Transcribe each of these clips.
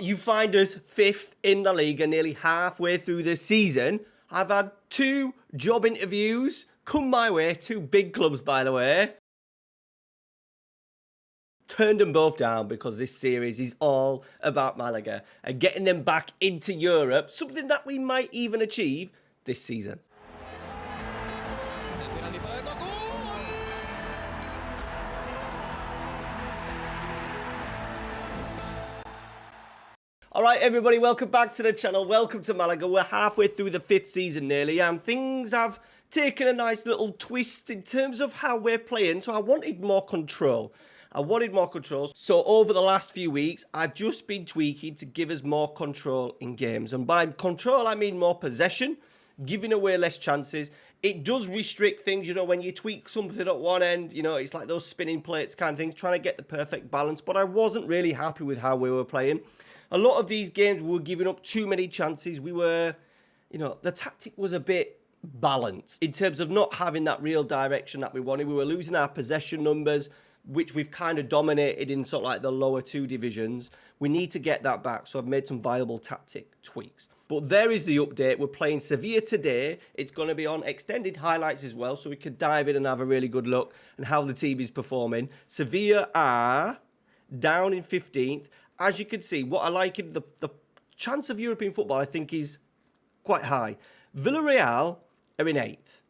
You find us 5th in the league and nearly halfway through this season. I've had 2 job interviews come my way, 2 big clubs by the way. Turned them both down because this series is all about Malaga and getting them back into Europe, something that we might even achieve this season. Alright everybody, welcome back to the channel, welcome to Malaga. We're halfway through the 5th season nearly and things have taken a nice little twist in terms of how we're playing, so I wanted more control. So over the last few weeks, I've just been tweaking to give us more control in games. And by control, I mean more possession, giving away less chances. It does restrict things, you know, when you tweak something at one end, you know, it's like those spinning plates kind of things, trying to get the perfect balance. But I wasn't really happy with how we were playing. A lot of these games, we were giving up too many chances. We were, you know, the tactic was a bit balanced in terms of not having that real direction that we wanted. We were losing our possession numbers, which we've kind of dominated in sort of like the lower 2 divisions. We need to get that back, so I've made some viable tactic tweaks. But there is the update. We're playing Sevilla today. It's going to be on extended highlights as well, so we could dive in and have a really good look at how the team is performing. Sevilla are down in 15th. As you can see, what I like in the chance of European football, I think, is quite high. Villarreal are in 8th.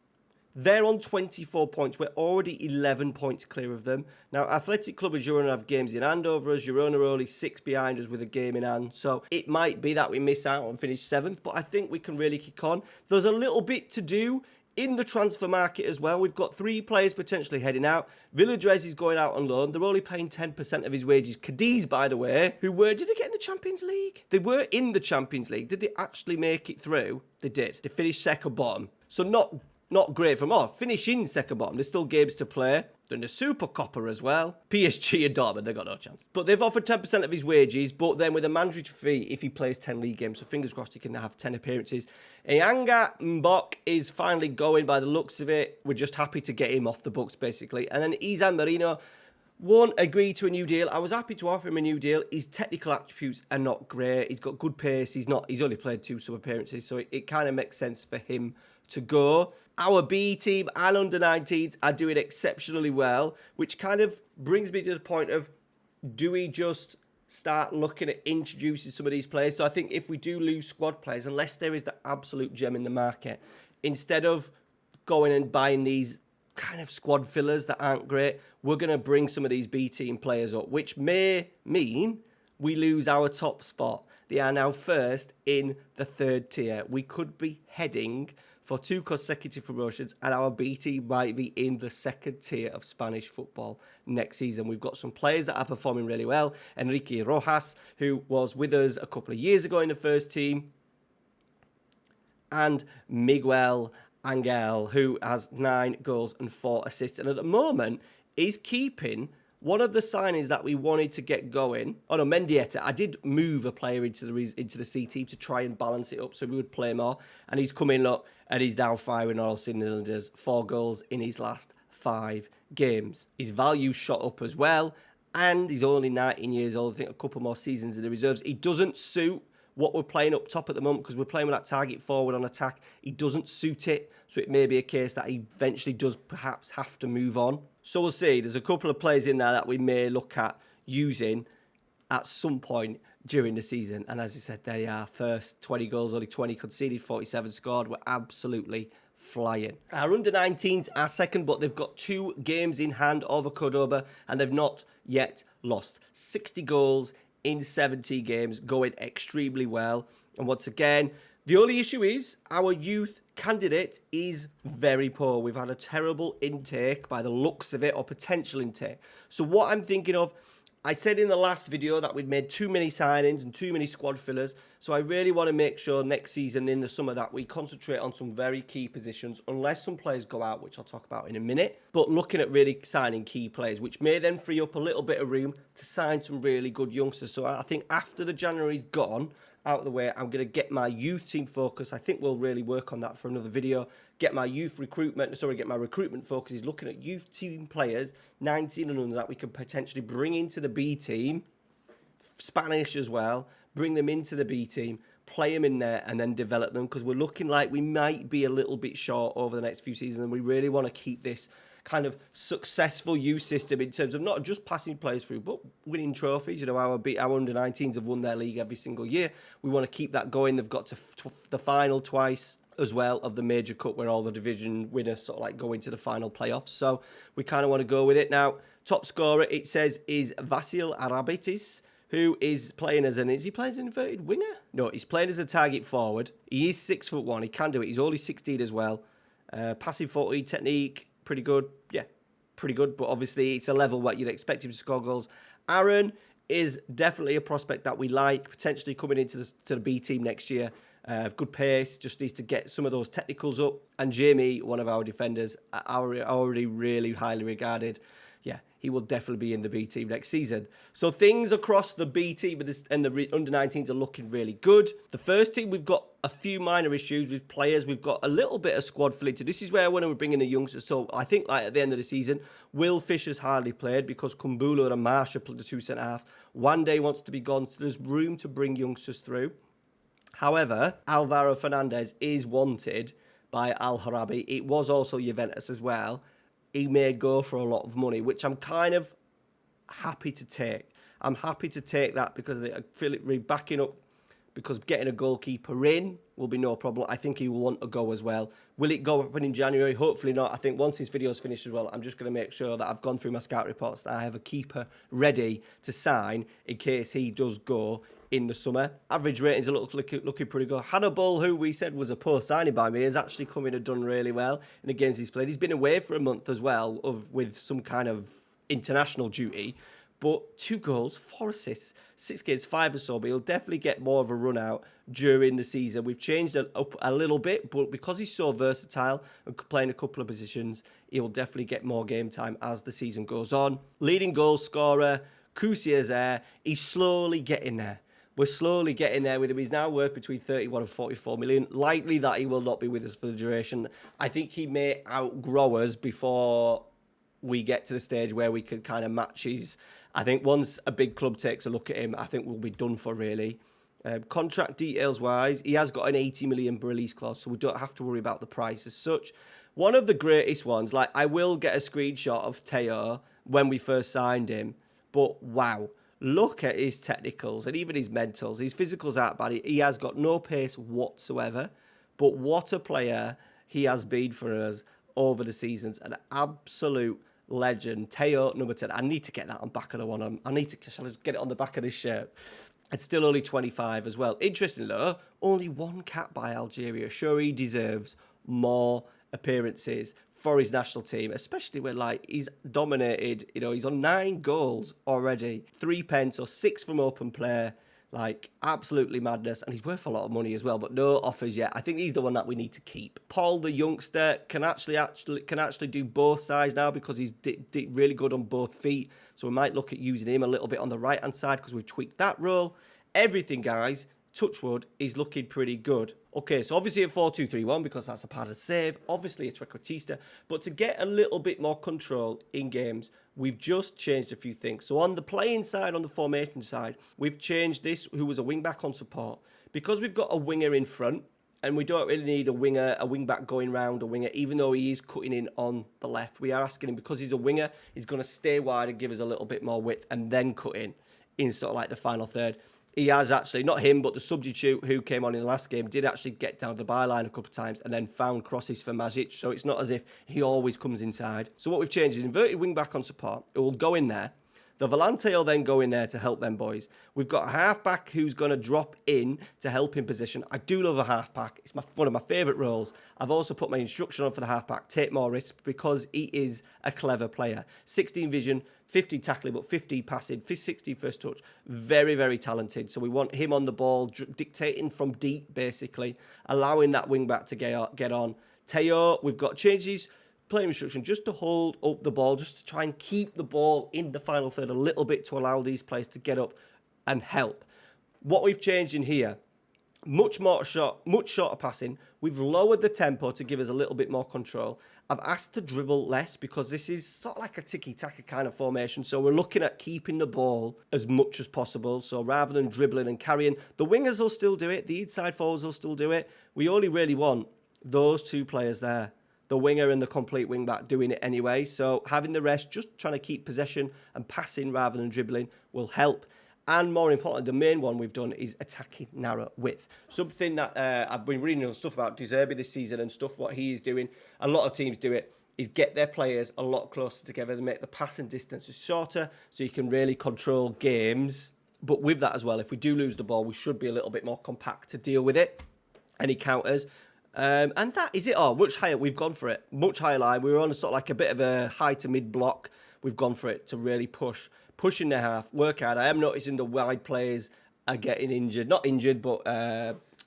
They're on 24 points. We're already 11 points clear of them. Now, Athletic Club and Girona have games in hand over us. Girona are only 6 behind us with a game in hand. So it might be that we miss out and finish 7th, but I think we can really kick on. There's a little bit to do in the transfer market as well. We've got 3 players potentially heading out. Villadres is going out on loan. They're only paying 10% of his wages. Cadiz, by the way, did they get in the Champions League? They were in the Champions League. Did they actually make it through? They did. They finished second bottom. So not great from all. Finishing second bottom. There's still games to play. They're in the Super Copper as well. PSG and Dortmund, they've got no chance. But they've offered 10% of his wages, but then with a mandatory fee if he plays 10 league games. So fingers crossed he can have 10 appearances. Eyanga Mbok is finally going by the looks of it. We're just happy to get him off the books, basically. And then Izan Marino won't agree to a new deal. I was happy to offer him a new deal. His technical attributes are not great. He's got good pace. He's only played 2 sub appearances, so it kind of makes sense for him to go. Our B team and under 19s are doing exceptionally well, which kind of brings me to the point of, do we just start looking at introducing some of these players? So I think if we do lose squad players, unless there is the absolute gem in the market, instead of going and buying these kind of squad fillers that aren't great, we're going to bring some of these B team players up, which may mean we lose our top spot. They are now first in the 3rd tier. We could be heading for 2 consecutive promotions, and our B team might be in the 2nd tier of Spanish football next season. We've got some players that are performing really well. Enrique Rojas, who was with us a couple of years ago in the 1st team, and Miguel Angel, who has 9 goals and 4 assists, and at the moment is keeping one of the signings that we wanted to get going. Oh no, Mendieta. I did move a player into the C team to try and balance it up so we would play more. And he's come in, look, and he's now firing all cylinders. 4 goals in his last 5 games. His value shot up as well. And he's only 19 years old. I think a couple more seasons in the reserves. He doesn't suit what we're playing up top at the moment because we're playing with that target forward on attack. He doesn't suit it, so it may be a case that he eventually does perhaps have to move on. So we'll see. There's a couple of players in there that we may look at using at some point during the season. And as I said, they are first, 20 goals, only 20 conceded, 47 scored. We're absolutely flying. Our under-19s are second, but they've got 2 games in hand over Cordoba, and they've not yet lost. 60 goals in 70 games, going extremely well. And once again, the only issue is our youth candidate is very poor. We've had a terrible intake by the looks of it, or potential intake. So what I'm thinking of, I said in the last video that we'd made too many signings and too many squad fillers. So I really want to make sure next season in the summer that we concentrate on some very key positions, unless some players go out, which I'll talk about in a minute. But looking at really signing key players, which may then free up a little bit of room to sign some really good youngsters. So I think after the January's gone out of the way, I'm going to get my youth team focus. I think we'll really work on that for another video. Get my recruitment focus is looking at youth team players, 19 and under, that we can potentially bring into the B team, Spanish as well, bring them into the B team, play them in there, and then develop them, because we're looking like we might be a little bit short over the next few seasons, and we really want to keep this kind of successful youth system in terms of not just passing players through, but winning trophies. You know, our under-19s have won their league every single year. We want to keep that going. They've got to the final twice as well of the major cup, where all the division winners sort of like go into the final playoffs. So we kind of want to go with it. Now, top scorer, it says, is Vasil Arabitis, who is playing as is he playing as an inverted winger? No, he's playing as a target forward. He is 6'1". He can do it. He's only 16 as well. Passing 40 technique, pretty good. Yeah, pretty good. But obviously, it's a level what you'd expect him to score goals. Aaron is definitely a prospect that we like, potentially coming into the B team next year. Good pace, just needs to get some of those technicals up. And Jamie, one of our defenders, already really highly regarded. Yeah, he will definitely be in the B team next season. So things across the B team and the under-19s are looking really good. The first team, we've got a few minor issues with players. We've got a little bit of squad filling. This is where when we're bringing the youngsters. So I think like at the end of the season, Will Fisher's hardly played because Kumbula and Marsh are the two centre-halves. One day wants to be gone, so there's room to bring youngsters through. However, Alvaro Fernandez is wanted by Al Harabi. It was also Juventus as well. He may go for a lot of money, which I'm kind of happy to take. I'm happy to take that because I feel it really backing up, because getting a goalkeeper in will be no problem. I think he will want to go as well. Will it go up in January? Hopefully not. I think once his video's finished as well, I'm just going to make sure that I've gone through my scout reports, that I have a keeper ready to sign in case he does go in the summer. Average ratings are looking pretty good. Hannibal, who we said was a poor signing by me, has actually come in and done really well in the games he's played. He's been away for a month as well with some kind of international duty. But 2 goals, 4 assists, 6 games, 5 or so. But he'll definitely get more of a run out during the season. We've changed it up a little bit, but because he's so versatile and playing a couple of positions, he'll definitely get more game time as the season goes on. Leading goal scorer, Kusia's there. He's slowly getting there. We're slowly getting there with him. He's now worth between 31 and 44 million. Likely that he will not be with us for the duration. I think he may outgrow us before we get to the stage where we can kind of match his. I think once a big club takes a look at him, I think we'll be done for, really. Contract details-wise, he has got an 80 million release clause, so we don't have to worry about the price as such. One of the greatest ones, like I will get a screenshot of Teo when we first signed him, but wow. Look at his technicals and even his mentals. His physicals aren't bad. He has got no pace whatsoever. But what a player he has been for us over the seasons. An absolute legend. Teo, number 10. I need to get that on the back of the one. Shall I just get it on the back of this shirt? It's still only 25 as well. Interesting though, only 1 cap by Algeria. Sure, he deserves more appearances for his national team, especially when like he's dominated. You know, he's on 9 goals already, 3 pens or 6 from open play. Like absolutely madness, and he's worth a lot of money as well, but no offers yet. I think he's the one that we need to keep. Paul, the youngster, can actually do both sides now because he's really good on both feet. So we might look at using him a little bit on the right hand side because we've tweaked that role. Everything, guys, touchwood, is looking pretty good. Okay, so obviously a 4-2-3-1 because that's a part of save. Obviously a trequartista, but to get a little bit more control in games, we've just changed a few things. So on the playing side, on the formation side, we've changed this, who was a wing-back on support. Because we've got a winger in front, and we don't really need a wing-back going round a winger, even though he is cutting in on the left. We are asking him, because he's a winger, he's going to stay wide and give us a little bit more width and then cut in sort of like the final third. He has actually, not him, but the substitute who came on in the last game did actually get down the byline a couple of times and then found crosses for Mazic. So it's not as if he always comes inside. So what we've changed is inverted wing back on support. It will go in there. The Volante will then go in there to help them boys. We've got a half-back who's going to drop in to help in position. I do love a half-back. It's one of my favourite roles. I've also put my instruction on for the half-back. Take more risks because he is a clever player. 16 vision, 50 tackling, but 50 passing, 60 first touch. Very, very talented. So we want him on the ball, dictating from deep, basically, allowing that wing-back to get on. Teo, we've got changes. Playing instruction just to hold up the ball, just to try and keep the ball in the final third a little bit to allow these players to get up and help. What we've changed in here, much shorter passing. We've lowered the tempo to give us a little bit more control, I've asked to dribble less because this is sort of like a tiki-taka kind of formation. So we're looking at keeping the ball as much as possible. So rather than dribbling and carrying, the wingers will still do it. The inside forwards will still do it. We only really want those two players there, the winger and the complete wing back, doing it anyway. So having the rest, just trying to keep possession and passing rather than dribbling will help. And more important, the main one we've done is attacking narrow width. Something that I've been reading stuff about De Zerbi this season and stuff what he is doing. A lot of teams do it, is get their players a lot closer together to make the passing distances shorter so you can really control games. But with that as well, if we do lose the ball, we should be a little bit more compact to deal with it. Any counters. And that is it all. Much higher, we've gone for it. Much higher line. We were on a sort of like a bit of a high to mid block. We've gone for it to really pushing their half, work hard. I am noticing the wide players are getting injured. Not injured, but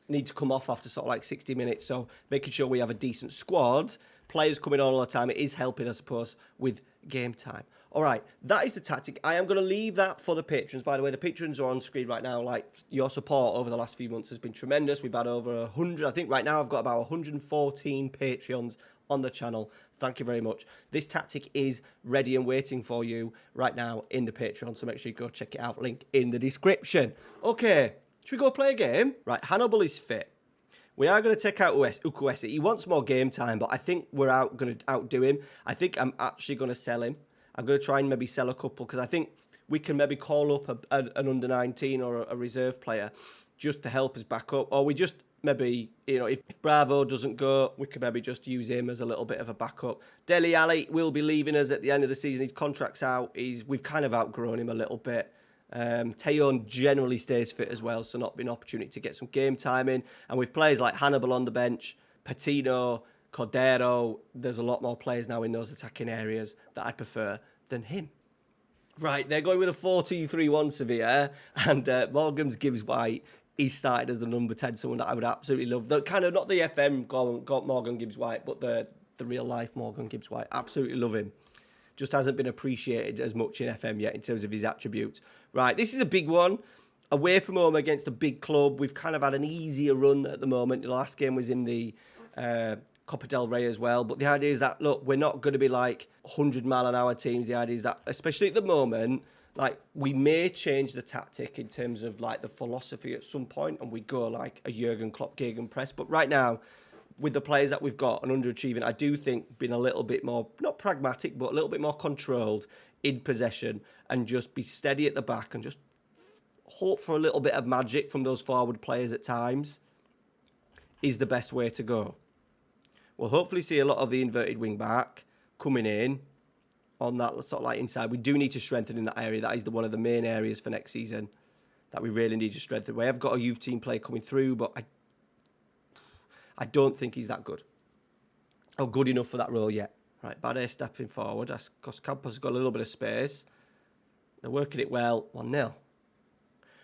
need to come off after sort of like 60 minutes. So making sure we have a decent squad. Players coming on all the time. It is helping, I suppose, with game time. All right, that is the tactic. I am going to leave that for the patrons. By the way, the patrons are on screen right now. Like, your support over the last few months has been tremendous. We've had over 100. I think right now I've got about 114 Patreons on the channel. Thank you very much. This tactic is ready and waiting for you right now in the Patreon, so make sure you go check it out. Link in the description. Okay, should we go play a game? Right, Hannibal is fit. We are going to take out Ukwesi. He wants more game time, but I think we're going to outdo him. I think I'm actually going to sell him. I'm going to try and maybe sell a couple because I think we can maybe call up an under-19 or a reserve player just to help us back up. Or we just maybe, you know, if Bravo doesn't go, we could maybe just use him as a little bit of a backup. Dele Alli will be leaving us at the end of the season. His contract's out. We've kind of outgrown him a little bit. Tejon generally stays fit as well, so not been an opportunity to get some game time in. And with players like Hannibal on the bench, Patino, Cordero, there's a lot more players now in those attacking areas that I'd prefer than him. Right, they're going with a 4-2-3-1 Sevilla, and Morgan's Gibbs White. He started as the number 10, someone that I would absolutely love. The kind of not the FM got Morgan Gibbs White, but the real life Morgan Gibbs White. Absolutely love him. Just hasn't been appreciated as much in FM yet in terms of his attributes. Right, this is a big one. Away from home against a big club. We've kind of had an easier run at the moment. The last game was in the Copa del Rey as well. But the idea is that, look, we're not going to be like 100-mile-an-hour teams. The idea is that, especially at the moment, like, we may change the tactic in terms of, like, the philosophy at some point, and we go, like, a Jurgen Klopp gegenpress. But right now, with the players that we've got and underachieving, I do think being a little bit more, not pragmatic, but a little bit more controlled in possession and just be steady at the back and just hope for a little bit of magic from those forward players at times is the best way to go. We'll hopefully see a lot of the inverted wing back coming in on that sort of like inside. We do need to strengthen in that area. That is one of the main areas for next season that we really need to strengthen. We have got a youth team player coming through, but I don't think he's that good. Or good enough for that role yet. Right, Bade stepping forward. Because Campos has got a little bit of space. They're working it well. 1-0.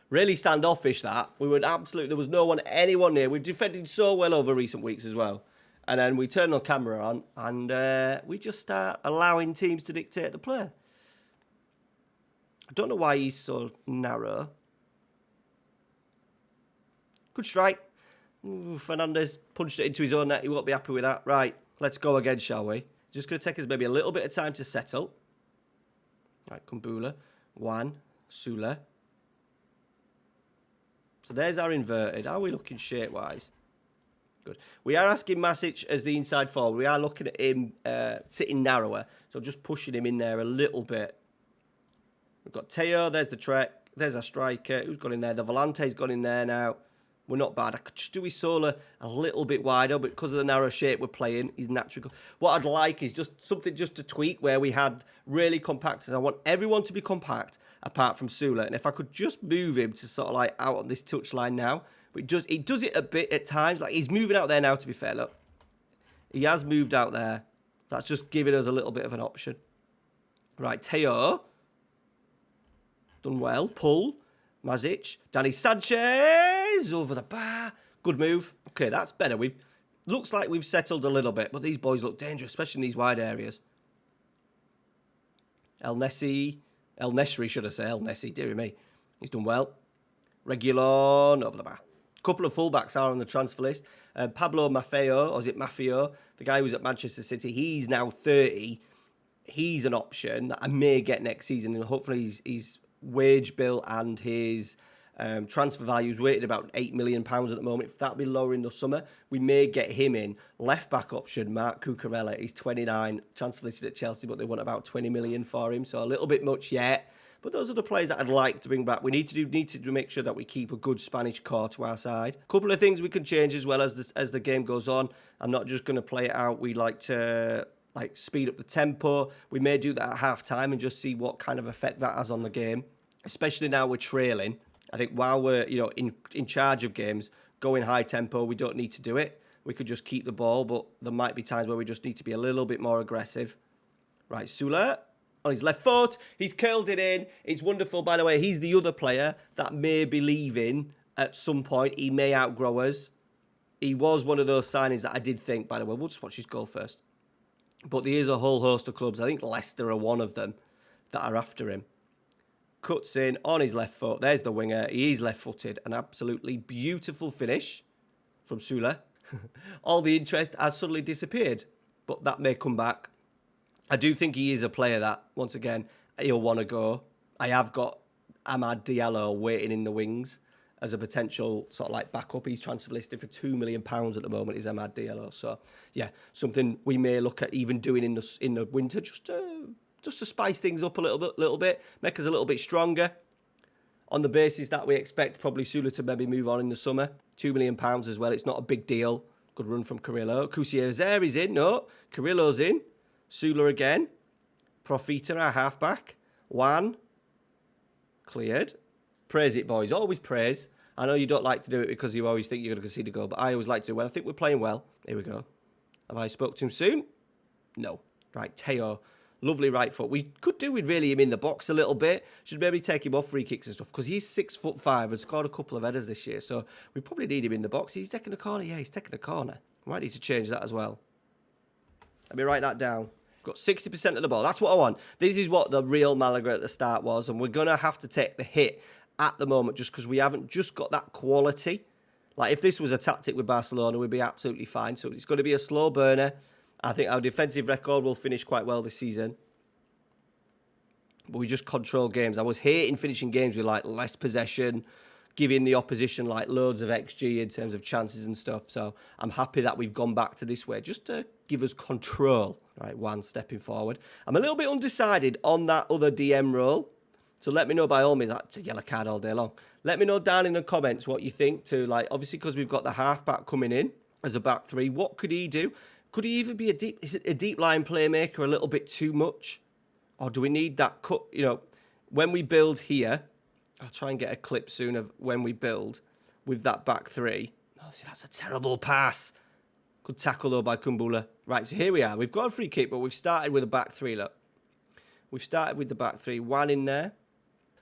Really standoffish that. We would absolutely, there was anyone near. We've defended so well over recent weeks as well. And then we turn the camera on and we just start allowing teams to dictate the play. I don't know why he's so narrow. Good strike. Ooh, Fernandez punched it into his own net. He won't be happy with that. Right, let's go again, shall we? Just going to take us maybe a little bit of time to settle. Right, Kumbula, Juan, Sula. So there's our inverted. How are we looking shape-wise? Good. We are asking Masic as the inside forward. We are looking at him sitting narrower. So just pushing him in there a little bit. We've got Teo. There's the Treq. There's our striker. Who's gone in there? The Volante's gone in there now. We're not bad. I could just do his Sola a little bit wider, but because of the narrow shape we're playing, he's naturally good. What I'd like is just something just to tweak where we had really compact. I want everyone to be compact apart from Sula. And if I could just move him to sort of like out on this touchline now. But he does it a bit at times. Like, he's moving out there now, to be fair. Look, he has moved out there. That's just giving us a little bit of an option. Right, Teo. Done well. Pull. Masic. Danny Sanchez. Over the bar. Good move. Okay, that's better. Looks like we've settled a little bit, but these boys look dangerous, especially in these wide areas. El Nesri, should I say. El Nesri, dear me. He's done well. Regulon. Over the bar. A couple of fullbacks are on the transfer list. Pablo Maffeo, or is it Maffeo? The guy who was at Manchester City, he's now 30. He's an option that I may get next season, and hopefully his wage bill and his transfer value is weighted about £8 million at the moment. If that'll be lower in the summer, we may get him in. Left back option, Marc Cucurella. He's 29, transfer listed at Chelsea, but they want about 20 million for him, so a little bit much yet. But those are the players that I'd like to bring back. We need to make sure that we keep a good Spanish core to our side. A couple of things we can change as well as the game goes on. I'm not just going to play it out. We like to speed up the tempo. We may do that at half time and just see what kind of effect that has on the game, especially now we're trailing. I think while we're in charge of games, going high tempo, we don't need to do it. We could just keep the ball, but there might be times where we just need to be a little bit more aggressive. Right, Sula on his left foot. He's curled it in. It's wonderful. By the way, he's the other player that may be leaving at some point. He may outgrow us. He was one of those signings that I did think, by the way, we'll just watch his goal first. But there is a whole host of clubs. I think Leicester are one of them that are after him. Cuts in on his left foot. There's the winger. He is left-footed. An absolutely beautiful finish from Sula. All the interest has suddenly disappeared. But that may come back. I do think he is a player that, once again, he'll want to go. I have got Amad Diallo waiting in the wings as a potential sort of like backup. He's transfer listed for £2 million at the moment, is Amad Diallo. So, yeah, something we may look at even doing in the winter just to spice things up a little bit, make us a little bit stronger. On the basis that we expect probably Sula to maybe move on in the summer. £2 million as well. It's not a big deal. Good run from Carrillo. Kusier is in. No, Carrillo's in. Sula again. Profita, our halfback. Juan. Cleared. Praise it, boys. Always praise. I know you don't like to do it because you always think you're going to concede a goal, but I always like to do well. I think we're playing well. Here we go. Have I spoke to him soon? No. Right, Teo. Lovely right foot. We could do with really him in the box a little bit. Should maybe take him off free kicks and stuff because he's 6'5" and scored a couple of headers this year. So we probably need him in the box. He's taking a corner. Yeah, he's taking a corner. Might need to change that as well. Let me write that down. Got 60% of the ball. That's what I want. This is what the real Malaga at the start was, and we're going to have to take the hit at the moment just because we haven't just got that quality. Like, if this was a tactic with Barcelona, we'd be absolutely fine. So it's going to be a slow burner. I think our defensive record will finish quite well this season. But we just control games. I was hating finishing games with, like, less possession, giving the opposition, like, loads of XG in terms of chances and stuff. So I'm happy that we've gone back to this way just to give us control. Right, Juan stepping forward. I'm a little bit undecided on that other DM role. So let me know by all means. That's a yellow card all day long. Let me know down in the comments what you think to, like, obviously because we've got the halfback coming in as a back three. What could he do? Could he even be is it a deep line playmaker a little bit too much? Or do we need that cut? You know, when we build here, I'll try and get a clip soon of when we build with that back three. Oh, see, that's a terrible pass. Good tackle, though, by Kumbula. Right, so here we are. We've got a free kick, but we've started with a back three, look. We've started with the back three. One in there.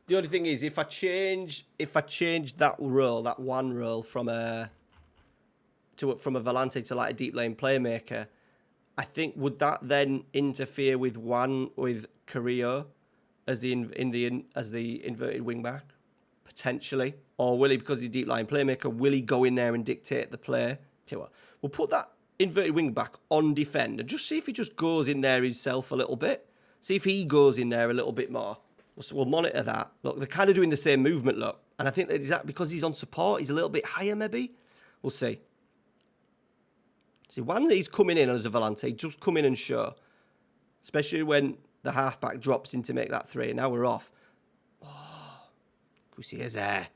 The only thing is, if I change that role, that one role from a volante to like a deep lane playmaker, I think would that then interfere with Carrillo as the inverted wing back? Potentially. Or will he, because he's deep line playmaker, will he go in there and dictate the play? Tell you what, we'll put that inverted wing back on defend and just see if he just goes in there himself a little bit. See if he goes in there a little bit more. So we'll monitor that. Look, they're kind of doing the same movement, look. And I think that because he's on support, he's a little bit higher maybe. We'll see. See, when he's coming in as a volante, just come in and show. Especially when the halfback drops in to make that three. Now we're off. Oh, Kusia's there.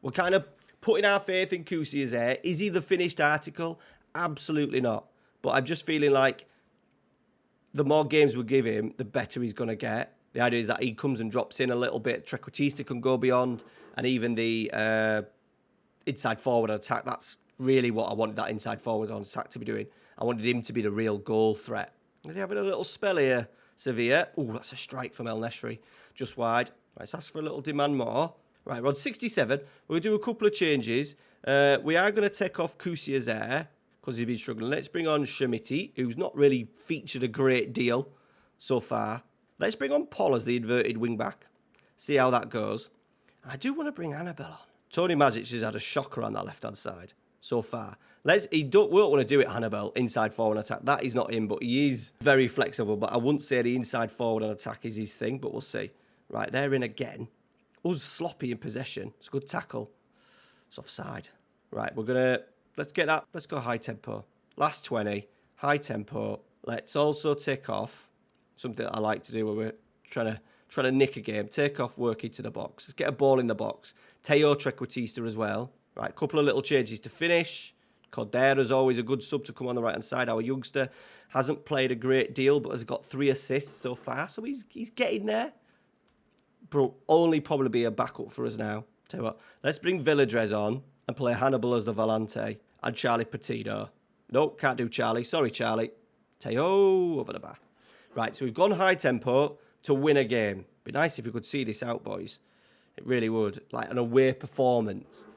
We're kind of putting our faith in Kusia's there. Is he the finished article? Absolutely not. But I'm just feeling like the more games we give him, the better he's going to get. The idea is that he comes and drops in a little bit. Treq can go beyond. And even the inside forward attack, that's really what I wanted that inside forward on attack to be doing. I wanted him to be the real goal threat. Are they having a little spell here, Sevilla? Oh, that's a strike from El Nesri. Just wide. Right, let's ask for a little demand more. Right, we're on 67. We'll do a couple of changes. We are going to take off Kusia's there because he's been struggling. Let's bring on Shamiti, who's not really featured a great deal so far. Let's bring on Paul as the inverted wing back. See how that goes. I do want to bring Annabelle on. Tony Mazic has had a shocker on that left-hand side so far. We don't want to do it, Hannibal, inside forward attack. That is not him, but he is very flexible. But I wouldn't say the inside forward on attack is his thing, but we'll see. Right, they're in again. Us sloppy in possession. It's a good tackle. It's offside. Right, let's get that. Let's go high tempo. Last 20, high tempo. Let's also take off something that I like to do when we're trying to nick a game. Take off, work into the box. Let's get a ball in the box. Teo Treq as well. Right, a couple of little changes to finish. Cordero's always a good sub to come on the right-hand side. Our youngster hasn't played a great deal, but has got 3 assists so far. So he's getting there. But only probably be a backup for us now. Tell you what, let's bring Villadres on and play Hannibal as the Volante and Charlie Petito. Nope, can't do Charlie. Sorry, Charlie. Teo over the bar. Right, so we've gone high tempo to win a game. Be nice if we could see this out, boys. It really would. Like an away performance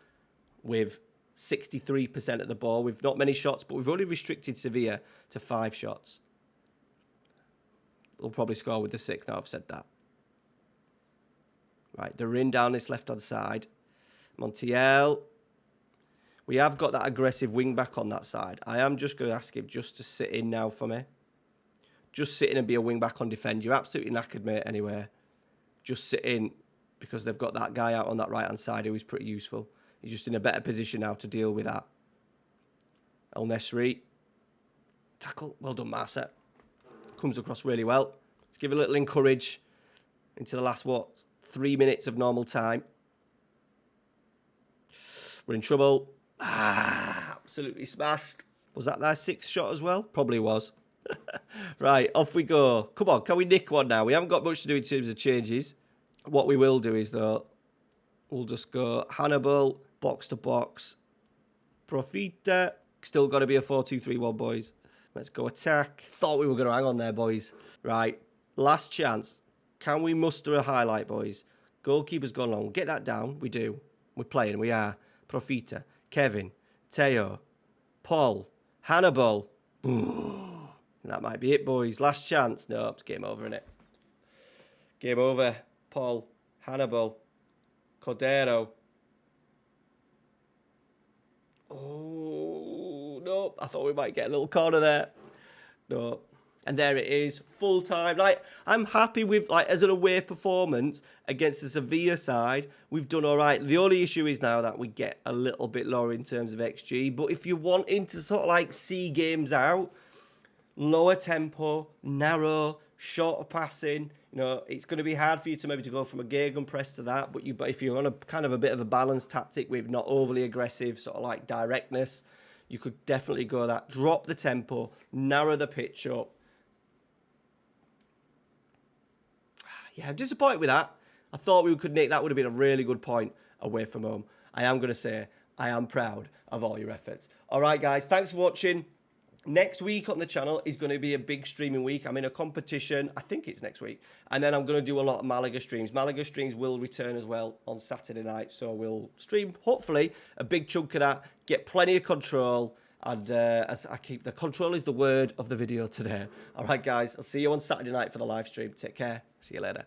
with 63% of the ball. We've not many shots, but we've only restricted Sevilla to 5 shots. We'll probably score with the 6th now I've said that. Right, they're in down this left-hand side. Montiel. We have got that aggressive wing back on that side. I am just going to ask him just to sit in now for me. Just sit in and be a wing back on defend. You're absolutely knackered, mate, anyway. Just sit in because they've got that guy out on that right-hand side who is pretty useful. He's just in a better position now to deal with that. El Nesri. Tackle. Well done, Marset. Comes across really well. Let's give a little encourage into the last, 3 minutes of normal time. We're in trouble. Absolutely smashed. Was that their 6th shot as well? Probably was. Right, off we go. Come on, can we nick one now? We haven't got much to do in terms of changes. What we will do is, though, we'll just go Hannibal, box to box. Profita. Still got to be a 4-2-3-1, boys. Let's go attack. Thought we were going to hang on there, boys. Right, last chance. Can we muster a highlight, boys? Goalkeeper's gone long. Get that down. We do. We're playing. We are. Profita. Kevin. Teo. Paul. Hannibal. That might be it, boys. Last chance. No, it's game over, innit? Game over. Paul. Hannibal. Cordero. Oh, no. I thought we might get a little corner there. No. And there it is, full time. Like, I'm happy with, like, as an away performance against the Sevilla side, we've done all right. The only issue is now that we get a little bit lower in terms of XG. But if you're wanting to sort of like see games out, lower tempo, narrow, shorter passing, you know, it's going to be hard for you to maybe to go from a gegenpress to that. But if you're on a kind of a bit of a balanced tactic with not overly aggressive, sort of like directness, you could definitely go that. Drop the tempo, narrow the pitch up. Yeah, I'm disappointed with that. I thought we could nick. That would have been a really good point away from home. I am going to say I am proud of all your efforts. All right, guys, thanks for watching. Next week on the channel is going to be a big streaming week. I'm in a competition. I think it's next week. And then I'm going to do a lot of Malaga streams. Malaga streams will return as well on Saturday night. So we'll stream, hopefully, a big chunk of that. Get plenty of control. And as I keep, the control is the word of the video today. All right, guys, I'll see you on Saturday night for the live stream. Take care. See you later.